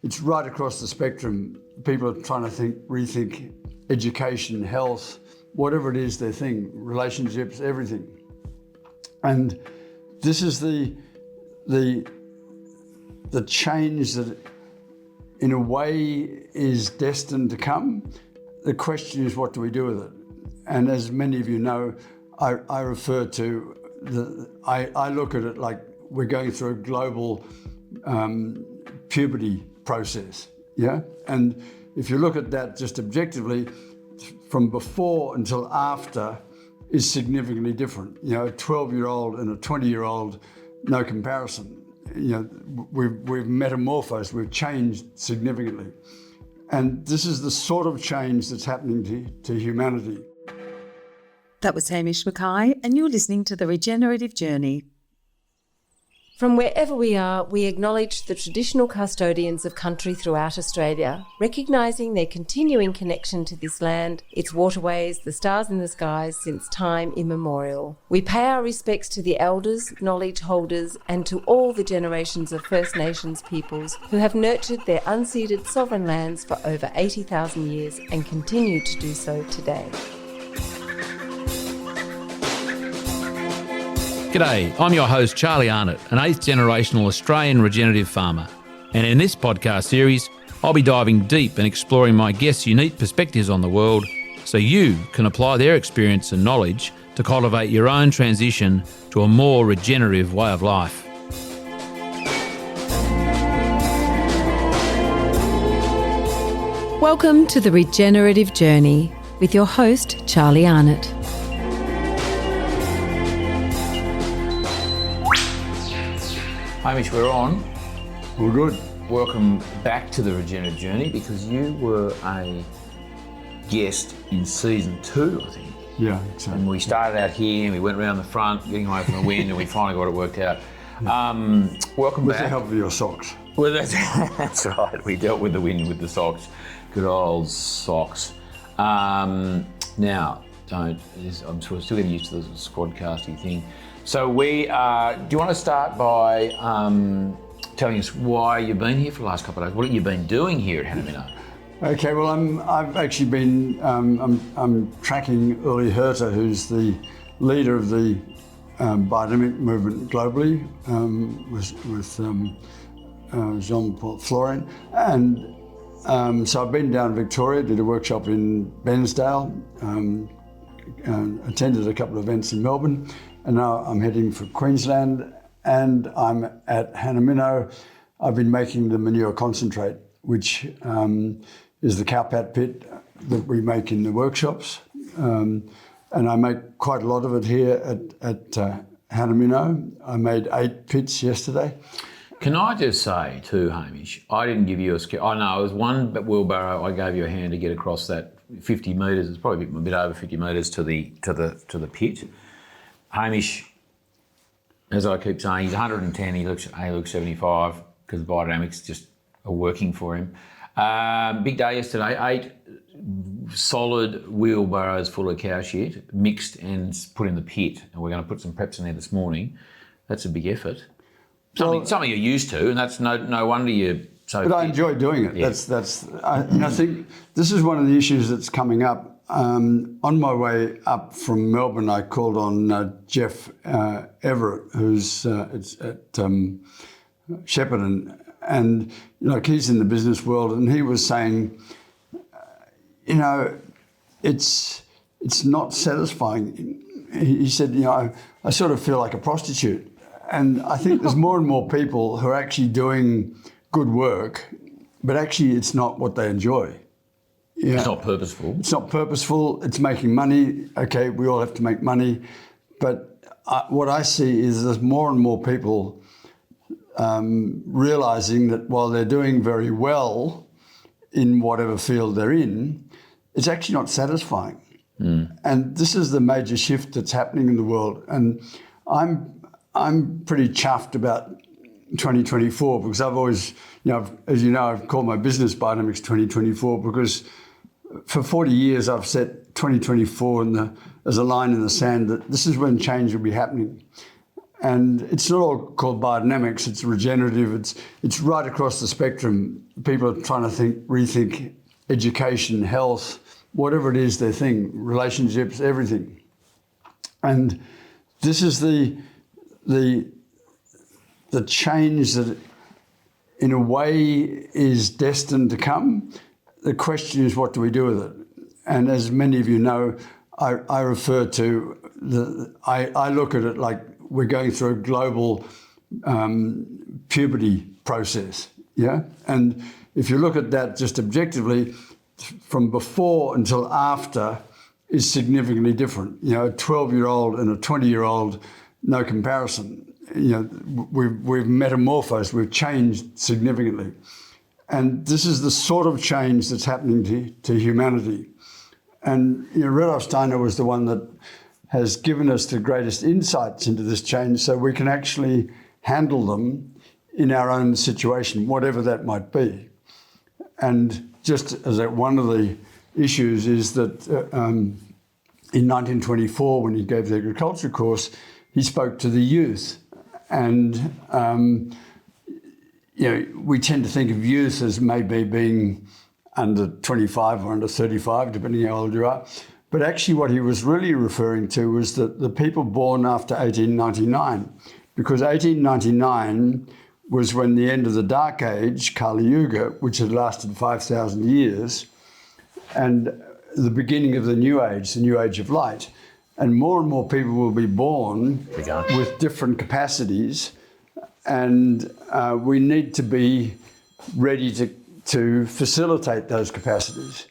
it's right across the spectrum. People are trying to rethink education, health, whatever it is, their thing, relationships, everything. And this is the change that in a way is destined to come. The question is, what do we do with it? And as many of you know, I refer to, I look at it like we're going through a global puberty process, yeah? And if you look at that just objectively, from before until after is significantly different. You know, a 12-year-old and a 20-year-old, no comparison. You know, we've metamorphosed, we've changed significantly. And this is the sort of change that's happening to humanity. That was Hamish Mackay, and you're listening to The Regenerative Journey. From wherever we are, we acknowledge the traditional custodians of country throughout Australia, recognising their continuing connection to this land, its waterways, the stars in the skies since time immemorial. We pay our respects to the elders, knowledge holders, and to all the generations of First Nations peoples who have nurtured their unceded sovereign lands for over 80,000 years and continue to do so today. G'day, I'm your host Charlie Arnott, an 8th generational Australian regenerative farmer. And in this podcast series, I'll be diving deep and exploring my guests' unique perspectives on the world so you can apply their experience and knowledge to cultivate your own transition to a more regenerative way of life. Welcome to The Regenerative Journey with your host, Charlie Arnott. Hamish, we're on. We're good. Welcome back to The Regenerative Journey, because you were a guest in season 2, I think. Yeah, exactly. And we started out here and we went around the front, getting away from the wind, and we finally got it worked out. Welcome With back. the help of your socks. Well, that's right. We dealt with the wind with the socks. Good old socks. Now, I'm still getting used to the squadcasty thing. So do you want to start by telling us why you've been here for the last couple of days? What have you been doing here at Hamish? Okay, well, I've actually been, I'm tracking Uli Herter, who's the leader of the biodynamic movement globally, with Jean-Paul Florin. And so I've been down in Victoria, did a workshop in Bairnsdale, attended a couple of events in Melbourne, and now I'm heading for Queensland, and I'm at Hanaminno. I've been making the manure concentrate, which is the cowpat pit that we make in the workshops. And I make quite a lot of it here at Hanaminno. I made 8 pits yesterday. Can I just say too, Hamish, I didn't give you a scale. I know it was one wheelbarrow. I gave you a hand to get across that 50 metres. It's probably a bit over 50 metres to the pit. Hamish, as I keep saying, he's 110. He looks 75 because the biodynamics just are working for him. Big day yesterday. 8 solid wheelbarrows full of cow shit mixed and put in the pit, and we're going to put some preps in there this morning. That's a big effort. Something you're used to, and that's no wonder you're so. But I enjoy doing it. Yeah. I think this is one of the issues that's coming up. On my way up from Melbourne, I called on Jeff Everett, who's at Shepparton, and he's in the business world, and he was saying, it's not satisfying. He said, I sort of feel like a prostitute. And I think there's more and more people who are actually doing good work, but actually it's not what they enjoy. Yeah. It's not purposeful. It's not purposeful. It's making money. Okay, we all have to make money. But what I see is there's more and more people realising that while they're doing very well in whatever field they're in, it's actually not satisfying. Mm. And this is the major shift that's happening in the world. And I'm pretty chuffed about 2024 because I've always, as you know, I've called my business Biodynamics 2024 because for 40 years I've set 2024 as a line in the sand that this is when change will be happening. And it's not all called biodynamics, it's regenerative, it's right across the spectrum. People are trying to rethink education, health, whatever it is, their thing, relationships, everything. And this is the change that in a way is destined to come. The question is, what do we do with it? And as many of you know, I refer to I look at it like we're going through a global puberty process, yeah? And if you look at that just objectively, from before until after is significantly different. You know, a 12-year-old and a 20-year-old, no comparison. You know, we've metamorphosed, we've changed significantly. And this is the sort of change that's happening to humanity. And you know, Rudolf Steiner was the one that has given us the greatest insights into this change so we can actually handle them in our own situation, whatever that might be. And just as one of the issues is that in 1924, when he gave the agriculture course, he spoke to the youth. And you know, we tend to think of youth as maybe being under 25 or under 35, depending how old you are. But actually what he was really referring to was that the people born after 1899, because 1899 was when the end of the Dark Age, Kali Yuga, which had lasted 5,000 years, and the beginning of the New Age of Light. And more people will be born with different capacities, and we need to be ready to facilitate those capacities.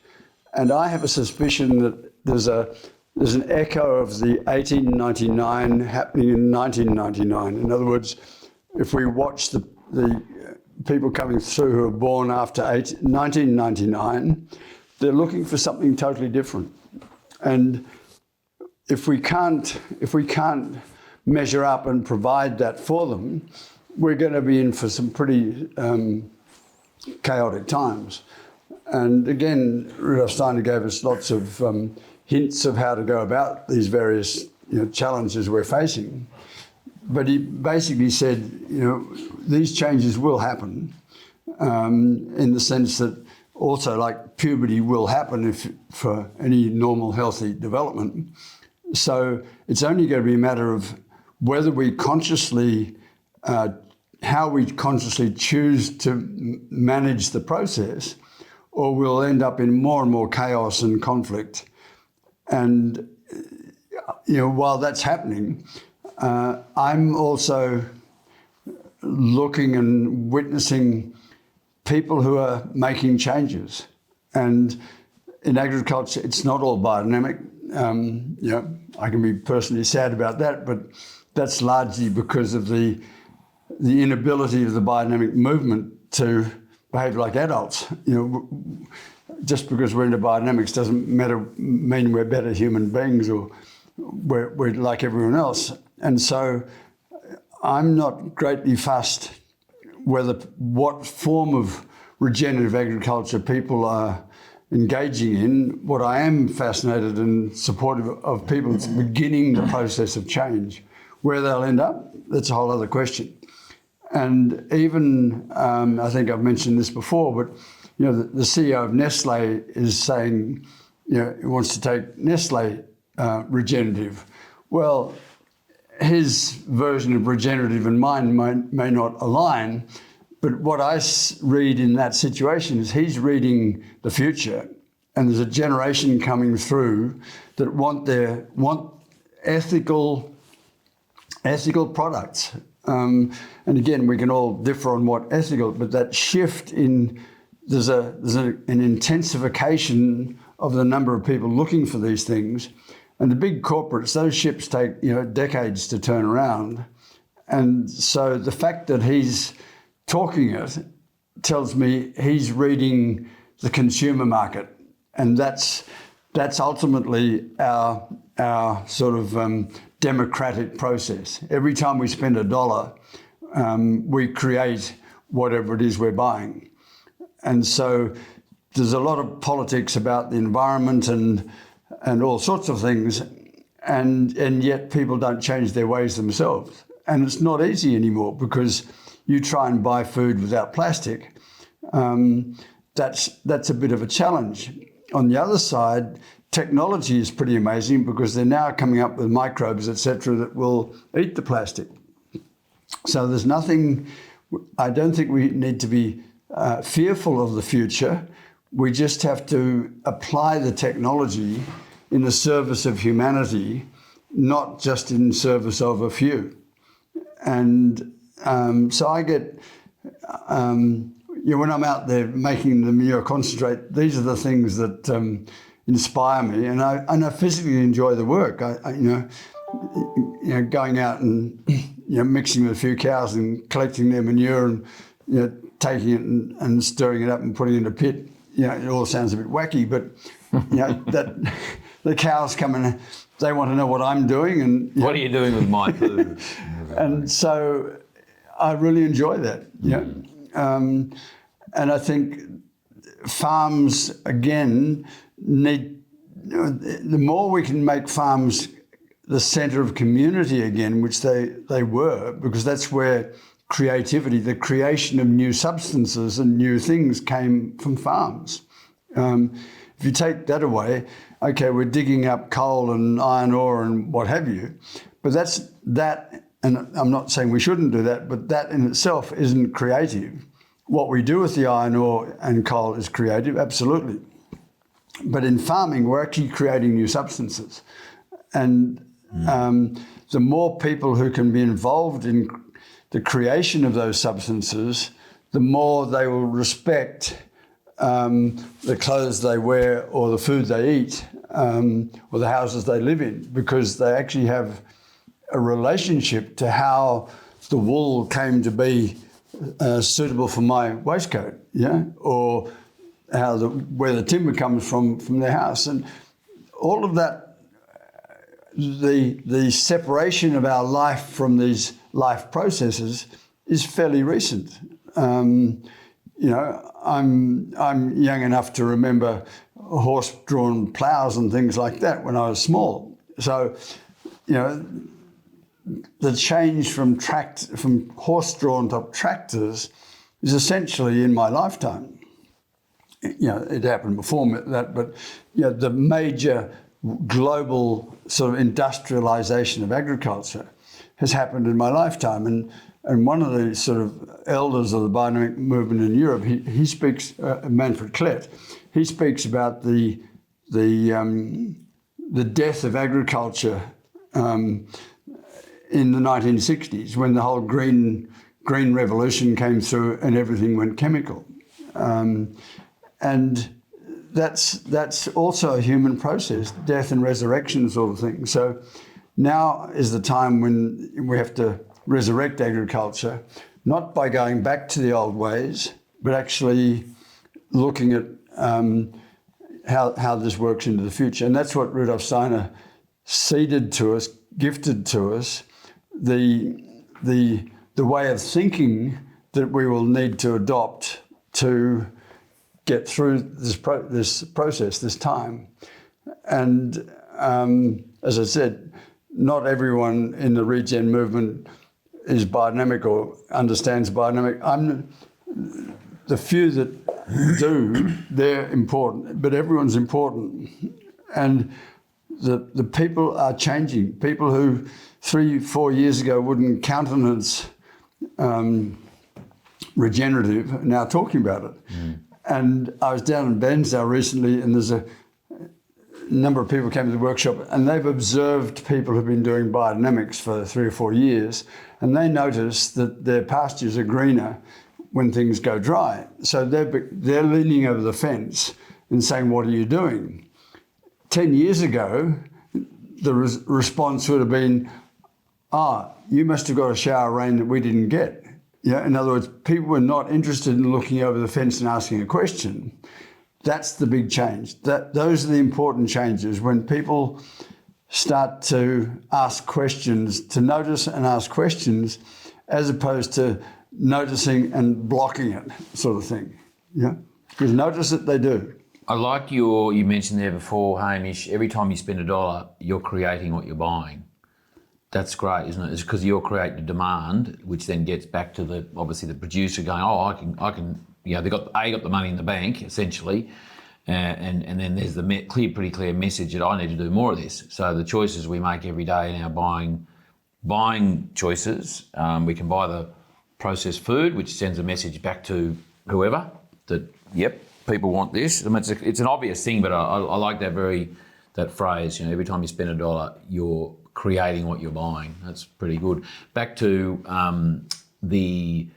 And I have a suspicion that there's an echo of the 1899 happening in 1999. In other words, if we watch the people coming through who are born after 1999, they're looking for something totally different. And if we can't measure up and provide that for them, we're going to be in for some pretty chaotic times. And again, Rudolf Steiner gave us lots of hints of how to go about these various challenges we're facing. But he basically said, these changes will happen in the sense that also like puberty will happen for any normal healthy development. So it's only going to be a matter of whether we consciously, how we consciously choose to manage the process, or we'll end up in more and more chaos and conflict. And, while that's happening, I'm also looking and witnessing people who are making changes. And in agriculture, it's not all biodynamic. I can be personally sad about that, but that's largely because of the inability of the biodynamic movement to behave like adults. Just because we're into biodynamics doesn't mean we're better human beings or we're like everyone else. And so I'm not greatly fussed what form of regenerative agriculture people are engaging in. What I am fascinated and supportive of people beginning the process of change. Where they'll end up, that's a whole other question. And even, I think I've mentioned this before, but the CEO of Nestle is saying, he wants to take Nestle regenerative. Well, his version of regenerative and mine may not align, but what I read in that situation is he's reading the future, and there's a generation coming through that want ethical products. And again, we can all differ on what ethical, but that shift there's an intensification of the number of people looking for these things. And the big corporates, those ships take decades to turn around. And so the fact that he's talking it tells me he's reading the consumer market. And that's ultimately our sort of democratic process. Every time we spend $1, we create whatever it is we're buying. And so there's a lot of politics about the environment and all sorts of things, and yet people don't change their ways themselves. And it's not easy anymore because you try and buy food without plastic. That's a bit of a challenge. On the other side, technology is pretty amazing because they're now coming up with microbes, etc., that will eat the plastic. So there's nothing, I don't think we need to be fearful of the future. We just have to apply the technology in the service of humanity, not just in service of a few. And so I get, when I'm out there making the manure concentrate, these are the things that inspire me, and I physically enjoy the work. Going out and mixing with a few cows and collecting their manure and taking it and stirring it up and putting it in a pit. It all sounds a bit wacky, but that the cows come and they want to know what I'm doing and what are you doing with my food? And so I really enjoy that. And I think farms again need, the more we can make farms the centre of community again, which they were, because that's where creativity, the creation of new substances and new things came from farms. If you take that away, okay, we're digging up coal and iron ore and what have you, but that, and I'm not saying we shouldn't do that, but that in itself isn't creative. What we do with the iron ore and coal is creative, absolutely. But in farming, we're actually creating new substances. And the more people who can be involved in the creation of those substances, the more they will respect the clothes they wear or the food they eat or the houses they live in, because they actually have a relationship to how the wool came to be suitable for my waistcoat, or where the timber comes from their house. And all of that, the separation of our life from these life processes is fairly recent. I'm young enough to remember horse-drawn ploughs and things like that when I was small. So, the change from horse-drawn to tractors is essentially in my lifetime. It happened before that, but the major global sort of industrialization of agriculture has happened in my lifetime. And one of the sort of elders of the biodynamic movement in Europe, he speaks, Manfred Klett, he speaks about the death of agriculture in the 1960s, when the whole green revolution came through and everything went chemical. And that's also a human process, death and resurrection sort of thing. So now is the time when we have to resurrect agriculture, not by going back to the old ways, but actually looking at how this works into the future. And that's what Rudolf Steiner seeded to us, gifted to us, the way of thinking that we will need to adopt to get through this process, this time. And as I said, not everyone in the regen movement is biodynamic or understands biodynamic. The few that do, they're important, but everyone's important. And the people are changing. People who 3-4 years ago wouldn't countenance regenerative are now talking about it. And I was down in Bairnsdale recently, and there's a number of people came to the workshop, and they've observed people who've been doing biodynamics for 3 or 4 years, and they notice that their pastures are greener when things go dry. So they're leaning over the fence and saying, "What are you doing?" 10 years ago, the response would have been, "You must have got a shower of rain that we didn't get." In other words, people were not interested in looking over the fence and asking a question. That's the big change. Those are the important changes, when people start to ask questions, to notice and ask questions, as opposed to noticing and blocking it, sort of thing. Because notice it, they do. I like you mentioned there before, Hamish, every time you spend $1, you're creating what you're buying. That's great, isn't it? It's because you're creating a demand, which then gets back to the producer going, I can. They got the money in the bank essentially, and then there's the pretty clear message that I need to do more of this. So the choices we make every day in our buying choices, we can buy the processed food, which sends a message back to whoever that people want this. I mean, it's an obvious thing, but I like that phrase. Every time you spend $1, you're creating what you're buying. That's pretty good. Back to the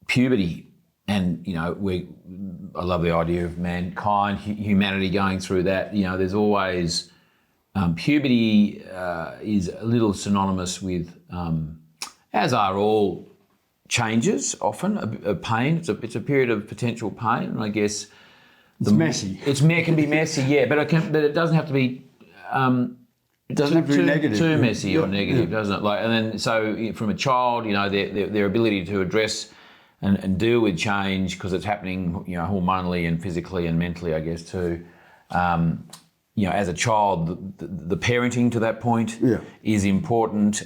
puberty, and I love the idea of mankind, humanity going through that. There's always puberty is a little synonymous with, as are all changes, often a pain. It's a period of potential pain, and I guess it's messy. It can be messy, yeah, but it doesn't have to be. It doesn't have to be negative. Too messy or negative, doesn't it? And then so from a child, their ability to address and deal with change, because it's happening, hormonally and physically and mentally, I guess too. As a child, the parenting to that point is important.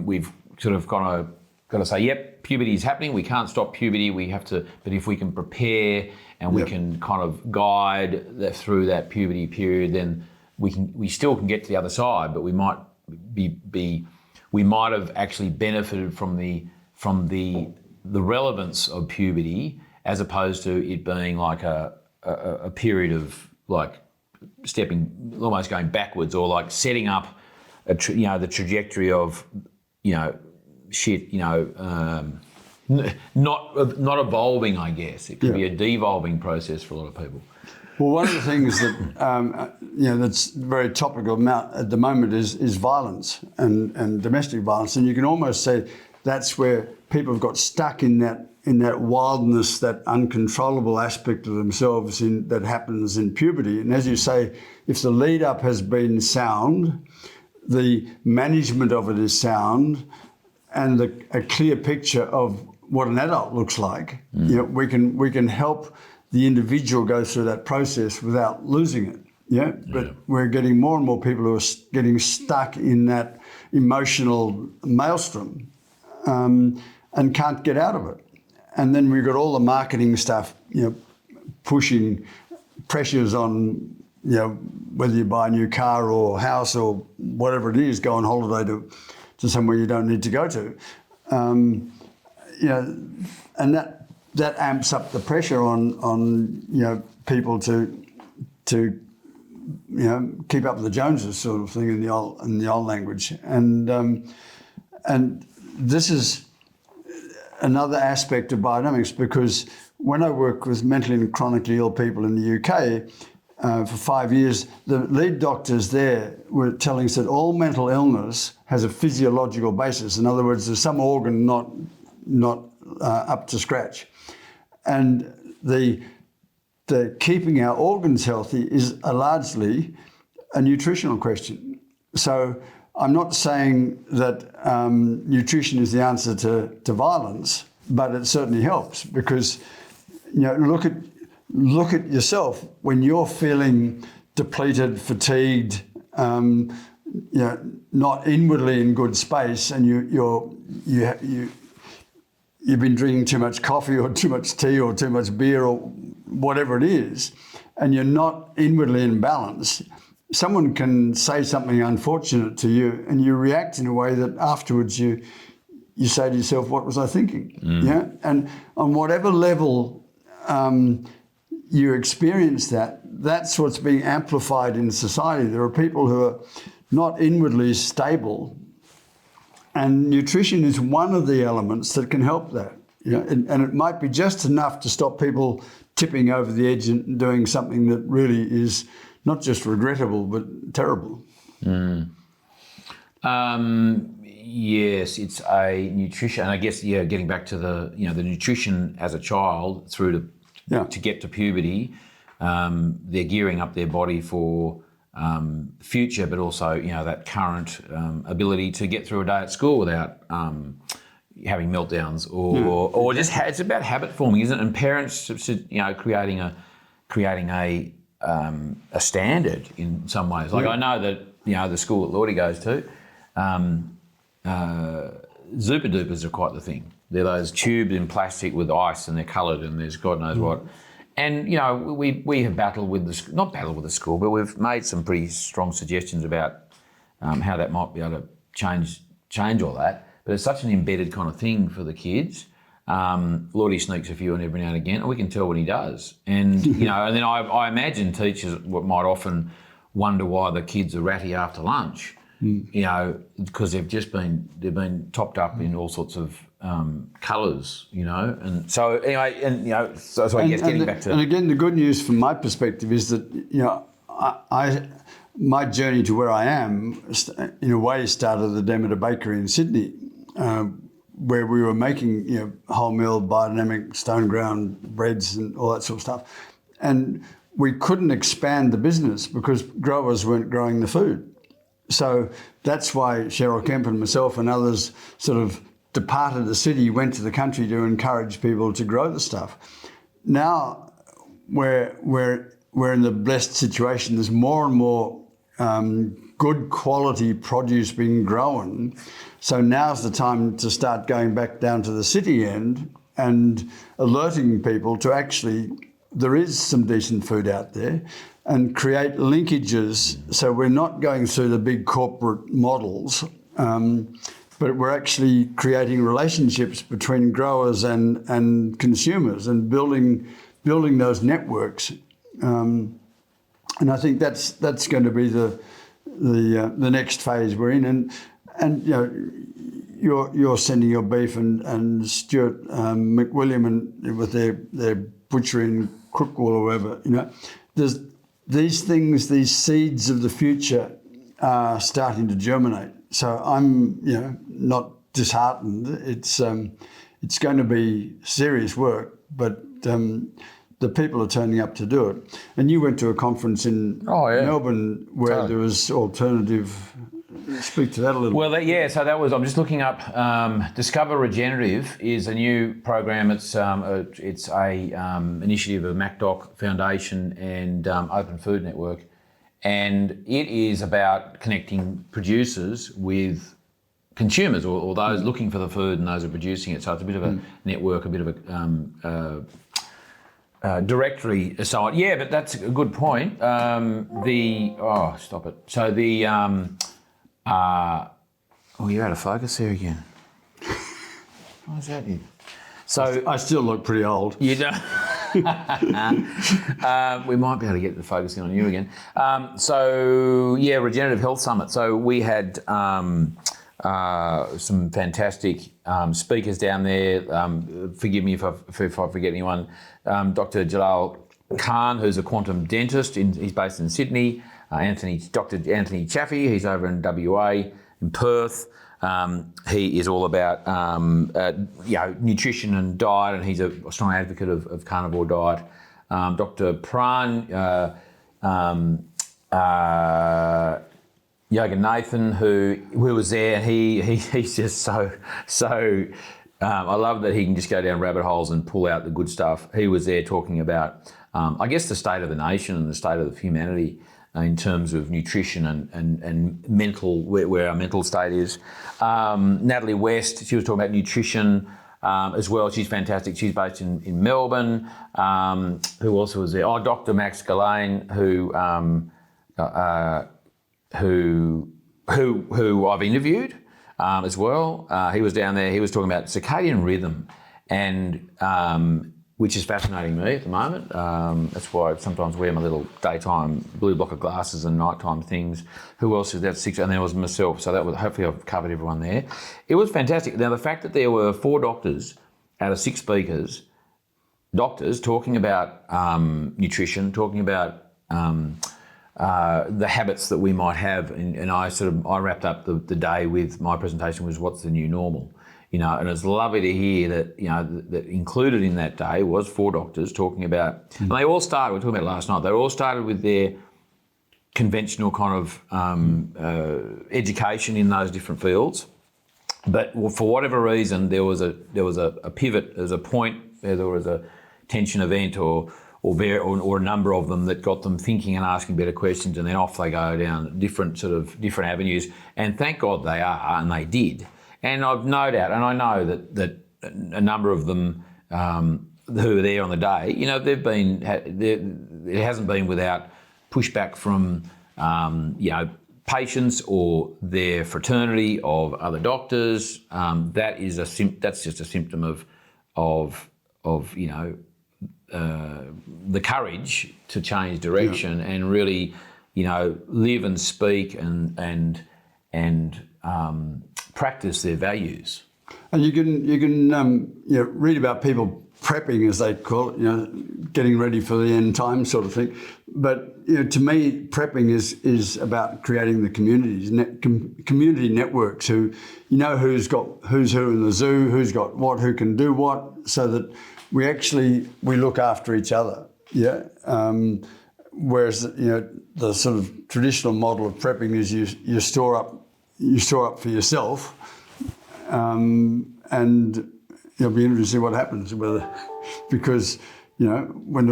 We've sort of got to say, puberty is happening. We can't stop puberty. We have to, but if we can prepare and we can kind of guide through that puberty period, then we still can get to the other side. But we might we might have actually benefited from the relevance of puberty, as opposed to it being like a period of like stepping, almost going backwards, or like setting up the trajectory of not evolving. I guess it could be a devolving process for a lot of people. Well, one of the things that that's very topical at the moment is violence and domestic violence, and you can almost say that's where people have got stuck in that wildness, that uncontrollable aspect of themselves that happens in puberty. And as you say, if the lead up has been sound, the management of it is sound, and a clear picture of what an adult looks like, we can help the individual go through that process without losing it. But we're getting more and more people who are getting stuck in that emotional maelstrom and can't get out of it. And then we've got all the marketing stuff, pushing pressures on, whether you buy a new car or house or whatever it is, go on holiday to somewhere you don't need to go to. And that amps up the pressure on people to keep up with the Joneses, sort of thing, in the old language. And this is another aspect of biodynamics, because when I work with mentally and chronically ill people in the UK for 5 years, the lead doctors there were telling us that all mental illness has a physiological basis. In other words, there's some organ not up to scratch. And the keeping our organs healthy is largely a nutritional question. So I'm not saying that nutrition is the answer to violence, but it certainly helps, because look at yourself when you're feeling depleted, fatigued, not inwardly in good space, and you've been drinking too much coffee or too much tea or too much beer or whatever it is, and you're not inwardly in balance. Someone can say something unfortunate to you, and you react in a way that afterwards you say to yourself, "What was I thinking?" And on whatever level you experience that's what's being amplified in society. There are people who are not inwardly stable, and nutrition is one of the elements that can help that. And it might be just enough to stop people tipping over the edge and doing something that really is not just regrettable, but terrible. Yes, it's a nutrition. And I guess, getting back to the nutrition as a child through to get to puberty, they're gearing up their body for future, but also, that current ability to get through a day at school without having meltdowns or just it's about habit forming, isn't it? And parents, creating a standard in some ways. Like I know that the school that Lordy goes to, Zupa Dupas are quite the thing. They're those tubes in plastic with ice and they're coloured and there's God knows what. And, you know, we have battled with not battled with the school, but we've made some pretty strong suggestions about how that might be able to change all that. But it's such an embedded kind of thing for the kids. Lordy sneaks a few in every now and again, and we can tell when he does. And, you know, and then I imagine teachers might often wonder why the kids are ratty after lunch. You know, because they've been topped up in all sorts of colours, you know, and so anyway, and you know, so I guess getting back to. And again, the good news from my perspective is that, you know, my journey to where I am, in a way, started at the Demeter Bakery in Sydney, where we were making, you know, wholemeal, biodynamic, stone ground breads and all that sort of stuff, and we couldn't expand the business because growers weren't growing the food. So that's why Cheryl Kemp and myself and others sort of departed the city, went to the country to encourage people to grow the stuff. Now we're in the blessed situation. There's more and more good quality produce being grown. So now's the time to start going back down to the city end and alerting people to actually there is some decent food out there, and create linkages so we're not going through the big corporate models, but we're actually creating relationships between growers and consumers and building those networks. And I think that's going to be the next phase we're in. And you know, you're sending your beef and Stuart McWilliam and with their butchery in Crookwell or wherever, you know, there's these things, these seeds of the future are starting to germinate. So I'm, you know, not disheartened. It's going to be serious work, but the people are turning up to do it. And you went to a conference in Melbourne where there was alternative. Speak to that a little. Well, so that was. I'm just looking up. Discover Regenerative is a new program. It's a initiative of MacDoc Foundation and Open Food Network, and it is about connecting producers with consumers or those looking for the food and those who are producing it. So it's a bit of a network, a bit of a directory site. Yeah, but that's a good point. Stop it. So the you're out of focus there again. Why is that? So I still look pretty old. You don't. We might be able to get the focusing on you again. Regenerative Health Summit. So we had some fantastic speakers down there. Forgive me if I forget anyone. Dr. Jalal Khan, who's a quantum dentist. He's based in Sydney. Dr. Anthony Chaffee, he's over in WA, in Perth. He is all about nutrition and diet, and he's a strong advocate of carnivore diet. Dr. Pran Yoga Nathan, who was there, he's just so. I love that he can just go down rabbit holes and pull out the good stuff. He was there talking about, I guess, the state of the nation and the state of humanity in terms of nutrition and mental, where our mental state is. Natalie West, she was talking about nutrition as well. She's fantastic. She's based in Melbourne. Who also was there? Oh, Dr. Max Gallane, who I've interviewed as well. He was down there. He was talking about circadian rhythm, and which is fascinating me at the moment. That's why I sometimes wear my little daytime blue blocker glasses and nighttime things. Who else is that? Six, and there was myself. So that was, hopefully I've covered everyone there. It was fantastic. Now the fact that there were 4 doctors out of 6 speakers, talking about nutrition, talking about the habits that we might have, and I wrapped up the day with my presentation was what's the new normal. You know, and it's lovely to hear that, you know, that included in that day was 4 doctors talking about, and they all started, we were talking about last night, they all started with their conventional kind of education in those different fields. But for whatever reason, there was a pivot, there was a point, there was a tension event or or a number of them that got them thinking and asking better questions, and then off they go down different avenues. And thank God they are, and they did. And I've no doubt, and I know that a number of them who were there on the day, it hasn't been without pushback from patients or their fraternity of other doctors. That's just a symptom of the courage to change direction and really, live and speak and practice their values. And you can read about people prepping, as they call it, getting ready for the end time sort of thing. But to me, prepping is about creating the communities, community networks who who's who in the zoo, who's got what, who can do what, so that we look after each other. Yeah. Whereas the sort of traditional model of prepping is you store up for yourself, and it'll be interesting to see what happens because when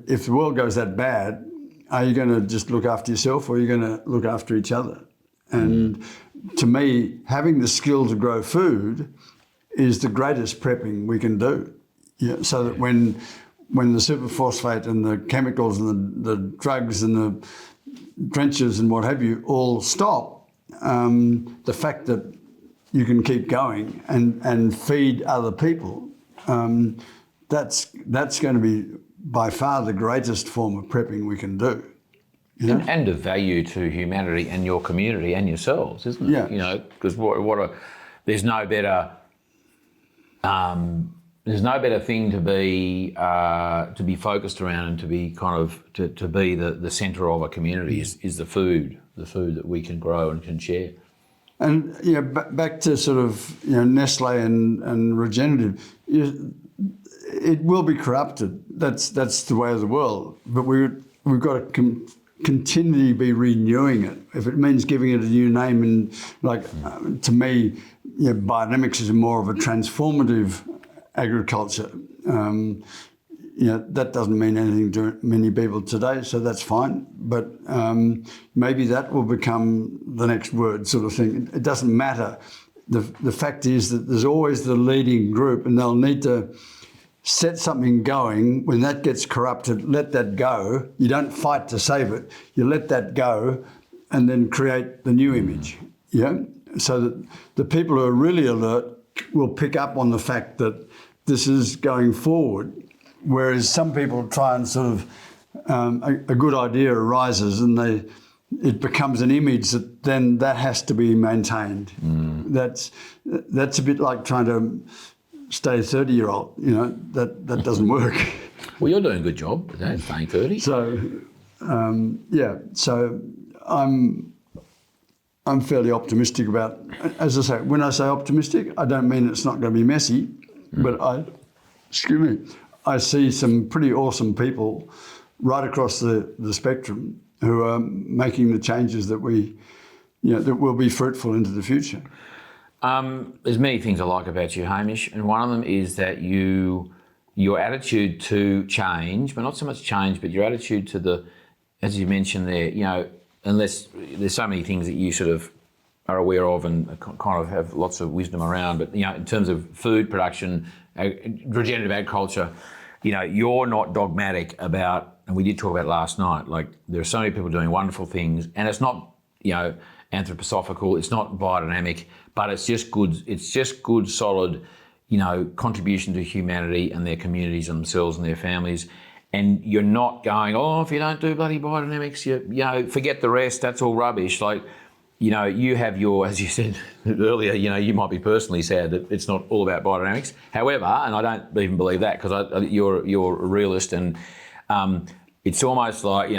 if the world goes that bad, are you going to just look after yourself, or are you going to look after each other? And to me, having the skill to grow food is the greatest prepping we can do. Yeah, so that when the superphosphate and the chemicals and the drugs and the drenches and what have you all stop, the fact that you can keep going and feed other people, that's going to be by far the greatest form of prepping we can do. And of value to humanity and your community and yourselves, isn't it? Yeah. Because there's no better thing to be focused around and to be to be the centre of a community is the food that we can grow and can share. And back to sort of Nestle and regenerative, it will be corrupted. That's the way of the world. But we've got to continually be renewing it. If it means giving it a new name, and to me, biodynamics is more of a transformative agriculture. That doesn't mean anything to many people today, so that's fine. But maybe that will become the next word, sort of thing. It doesn't matter. The fact is that there's always the leading group, and they'll need to set something going. When that gets corrupted, let that go. You don't fight to save it. You let that go, and then create the new image. Yeah, so that the people who are really alert will pick up on the fact that this is going forward. Whereas some people try and sort of, a good idea arises and it becomes an image that has to be maintained. That's a bit like trying to stay 30-year-old, that doesn't work. Well, you're doing a good job with that, staying 30. So, so I'm fairly optimistic about, as I say, when I say optimistic, I don't mean it's not going to be messy, but I see some pretty awesome people right across the spectrum who are making the changes that that will be fruitful into the future. There's many things I like about you, Hamish, and one of them is that your attitude to change, but not so much change, but your attitude to as you mentioned there, unless there's so many things that you sort of are aware of and kind of have lots of wisdom around, but in terms of food production, regenerative agriculture, you're not dogmatic about, and we did talk about it last night, like there are so many people doing wonderful things, and it's not, anthroposophical, it's not biodynamic, but it's just good, solid, contribution to humanity and their communities and themselves and their families. And you're not going, if you don't do bloody biodynamics, you forget the rest, that's all rubbish. Like, you have your, as you said earlier, you might be personally sad that it's not all about biodynamics. However, and I don't even believe that because you're a realist, and it's almost like,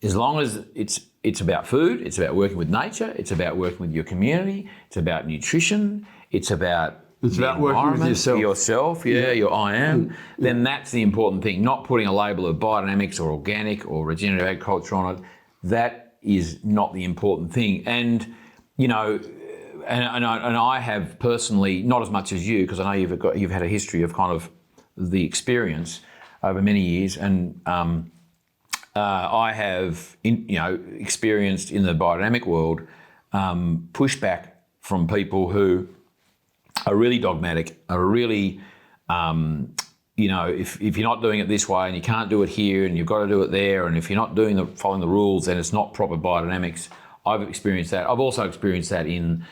as long as it's about food, it's about working with nature, it's about working with your community, it's about nutrition, it's about working with yourself, your I am, then that's the important thing, not putting a label of biodynamics or organic or regenerative agriculture on it. That is not the important thing. And, and I have personally, not as much as you, because I know you've had a history of kind of the experience, over many years, and I have, experienced in the biodynamic world pushback from people who are really dogmatic, are really, if you're not doing it this way and you can't do it here and you've got to do it there, and if you're not following the rules, then it's not proper biodynamics. I've experienced that. I've also experienced that in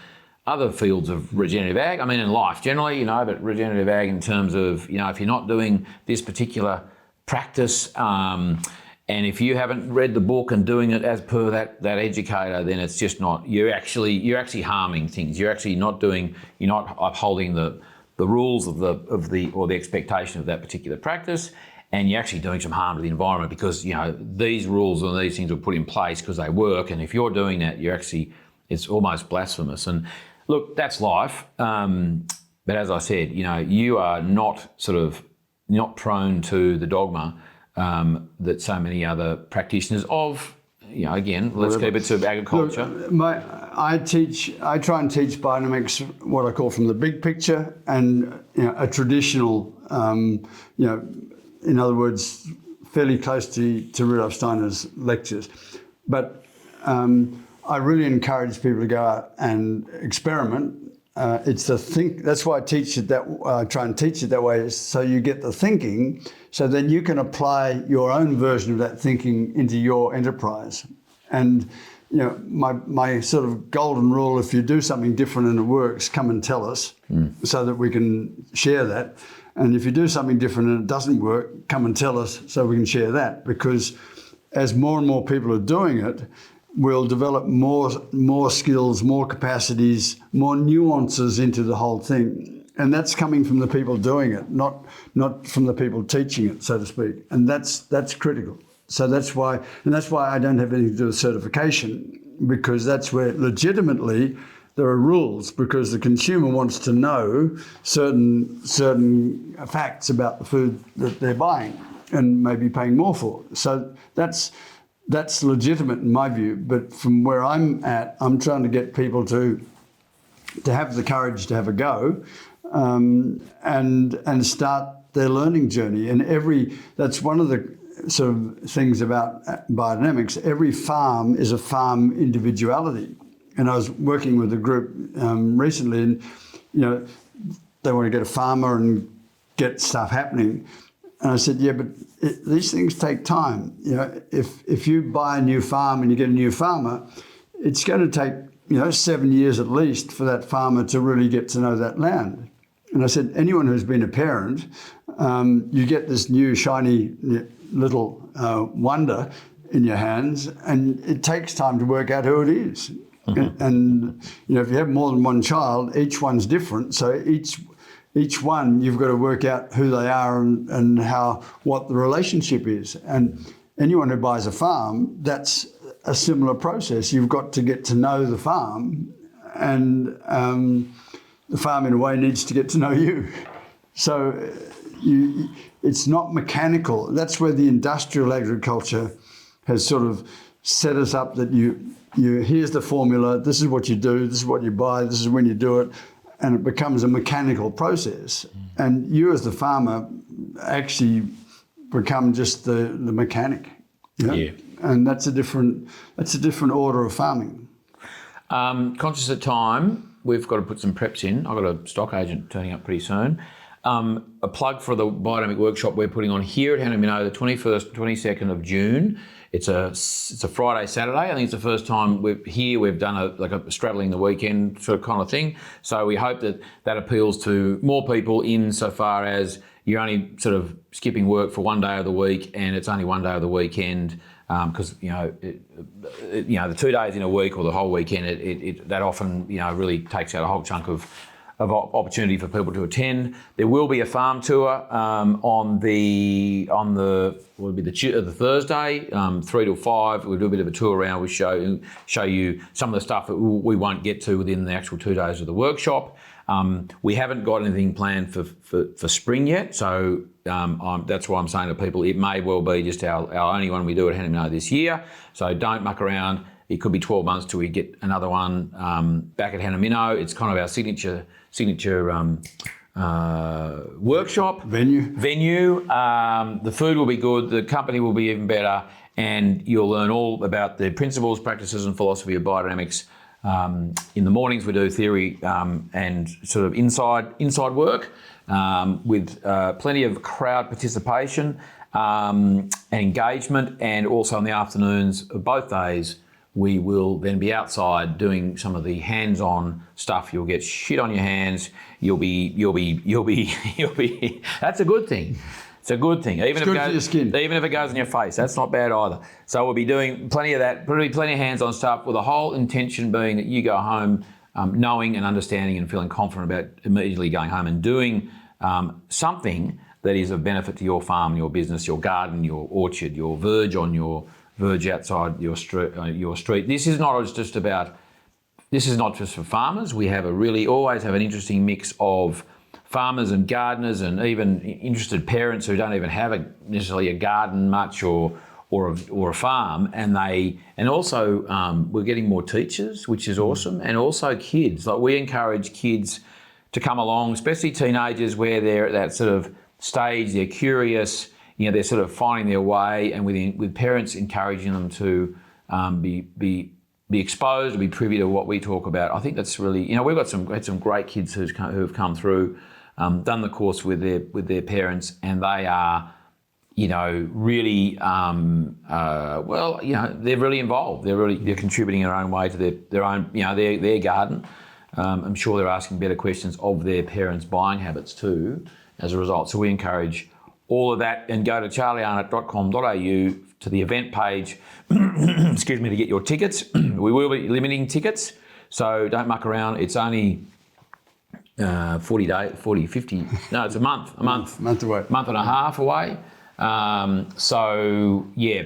other fields of regenerative ag. I mean, in life generally, but regenerative ag in terms of, if you're not doing this particular practice, and if you haven't read the book and doing it as per that educator, then it's just not. You're actually harming things. You're actually not doing. You're not upholding the rules of the expectation of that particular practice, and you're actually doing some harm to the environment because these rules and these things were put in place because they work. And if you're doing that, it's almost blasphemous. And look, that's life. But as I said, you are not prone to the dogma that so many other practitioners of, again, let's keep it to agriculture. Look, I try and teach biodynamics, what I call from the big picture, and a traditional, in other words, fairly close to Rudolf Steiner's lectures. But I really encourage people to go out and experiment. That's why I teach it try and teach it that way, so you get the thinking, so then you can apply your own version of that thinking into your enterprise. And my sort of golden rule: if you do something different and it works, come and tell us, so that we can share that. And if you do something different and it doesn't work, come and tell us so we can share that. Because as more and more people are doing it, we'll develop more skills, more capacities, more nuances into the whole thing. And that's coming from the people doing it, not from the people teaching it, so to speak. And that's critical. So that's why I don't have anything to do with certification, because that's where legitimately there are rules, because the consumer wants to know certain facts about the food that they're buying and maybe paying more for. So that's legitimate in my view. But from where I'm at, I'm trying to get people to have the courage to have a go, and start their learning journey. And that's one of the sort of things about biodynamics. Every farm is a farm individuality. And I was working with a group recently, and they want to get a farmer and get stuff happening. And I said, yeah, but these things take time. If you buy a new farm and you get a new farmer, it's going to take 7 years at least for that farmer to really get to know that land. And I said, anyone who's been a parent, you get this new shiny little wonder in your hands, and it takes time to work out who it is. Mm-hmm. And if you have more than one child, each one's different. So each one, you've got to work out who they are and what the relationship is. And anyone who buys a farm, that's a similar process. You've got to get to know the farm, and the farm in a way needs to get to know you. So it's not mechanical. That's where the industrial agriculture has sort of set us up, that here's the formula, this is what you do, this is what you buy, this is when you do it, and it becomes a mechanical process. And you as the farmer actually become just the mechanic. Yeah. And that's a different order of farming. Conscious of time, we've got to put some preps in. I've got a stock agent turning up pretty soon. A plug for the biodynamic workshop we're putting on here at Hamish, the 21st, 22nd of June. It's a Friday, Saturday. I think it's the first time we've done a straddling the weekend sort of kind of thing. So we hope that appeals to more people, insofar as you're only sort of skipping work for one day of the week, and it's only one day of the weekend. Because the 2 days in a week or the whole weekend, that often really takes out a whole chunk of opportunity for people to attend. There will be a farm tour on the Thursday, 3 till 5. We'll do a bit of a tour around. We show you some of the stuff that we won't get to within the actual 2 days of the workshop. We haven't got anything planned for spring yet, so that's why I'm saying to people, it may well be just our only one we do at Hamish this year. So don't muck around. It could be 12 months till we get another one back at Hamish. It's kind of our signature workshop. Venue. The food will be good. The company will be even better. And you'll learn all about the principles, practices and philosophy of biodynamics. In the mornings we do theory and sort of inside work with plenty of crowd participation and engagement, and also in the afternoons of both days we will then be outside doing some of the hands-on stuff. You'll get shit on your hands. You'll be. That's a good thing. It's a good thing. Even if it goes in your face, that's not bad either. So we'll be doing plenty of that, plenty of hands-on stuff, with the whole intention being that you go home knowing and understanding and feeling confident about immediately going home and doing something that is of benefit to your farm, your business, your garden, your orchard, your verge outside your street. This is not just for farmers. We have always have an interesting mix of farmers and gardeners and even interested parents who don't even have necessarily a garden much or a farm, and also we're getting more teachers, which is awesome, and also kids. Like, we encourage kids to come along, especially teenagers, where they're at that sort of stage, they're curious, they're sort of finding their way, and with parents encouraging them to be exposed, to be privy to what we talk about. I think that's really, we've had some great kids who have come through, done the course with their parents, and they are, really, they're really involved. They're contributing in their own way to their own, their garden. I'm sure they're asking better questions of their parents' buying habits too, as a result. So we encourage all of that, and go to charliearnott.com.au to the event page, excuse me, to get your tickets. We will be limiting tickets, so don't muck around. It's only 50, no, it's a month away. Month and a half away. So yeah,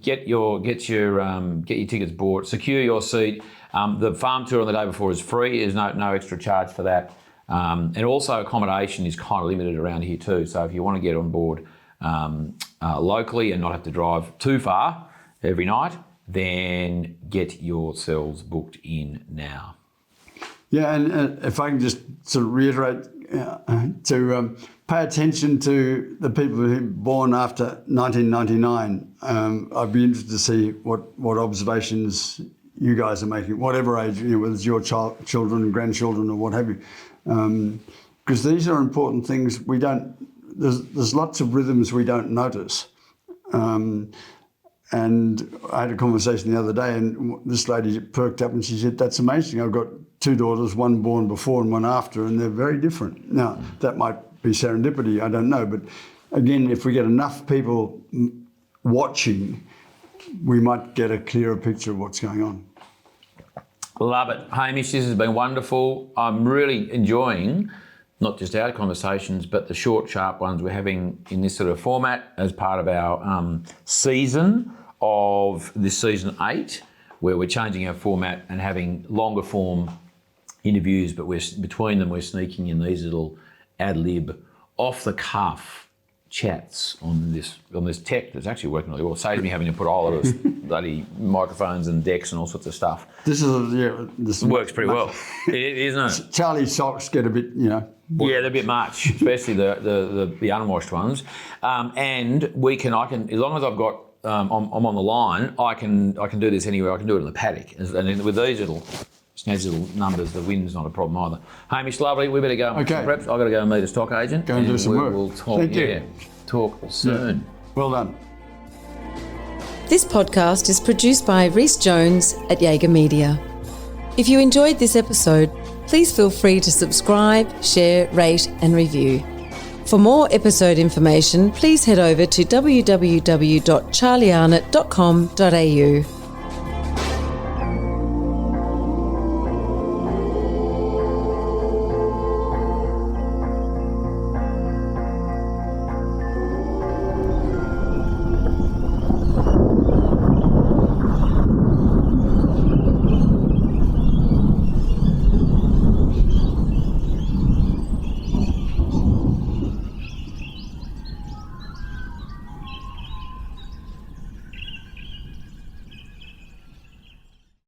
get your tickets bought, secure your seat. The farm tour on the day before is free. There's no extra charge for that. And also accommodation is kind of limited around here too. So if you want to get on board locally and not have to drive too far every night, then get yourselves booked in now. Yeah, and if I can just sort of reiterate, to pay attention to the people who were born after 1999. I'd be interested to see what observations you guys are making, whatever age, whether it's your children, grandchildren, or what have you. Because these are important things. There's lots of rhythms we don't notice. And I had a conversation the other day, and this lady perked up and she said, "That's amazing. I've got two daughters, one born before and one after, and they're very different." Now, that might be serendipity, I don't know. But again, if we get enough people watching, we might get a clearer picture of what's going on. Love it. Hamish, this has been wonderful. I'm really enjoying not just our conversations, but the short, sharp ones we're having in this sort of format as part of our season of this season 8, where we're changing our format and having longer form interviews, but between them we're sneaking in these little ad-lib, off-the-cuff chats on this tech that's actually working really well. Saves me having to put all of those bloody microphones and decks and all sorts of stuff. This works pretty well, isn't it? Charlie's socks get a bit, Yeah, they're a bit much, especially the unwashed ones. And I can, as long as I've got, I'm on the line, I can do this anywhere. I can do it in the paddock. And with these little snazzy little numbers, the wind's not a problem either. Hamish, lovely. We better go. Okay. Perhaps I've got to go and meet a stock agent. Go and do some work. We'll talk. Thank you. Talk soon. Yeah. Well done. This podcast is produced by Rhys Jones at Jaeger Media. If you enjoyed this episode, please feel free to subscribe, share, rate and review. For more episode information, please head over to www.charliearnott.com.au.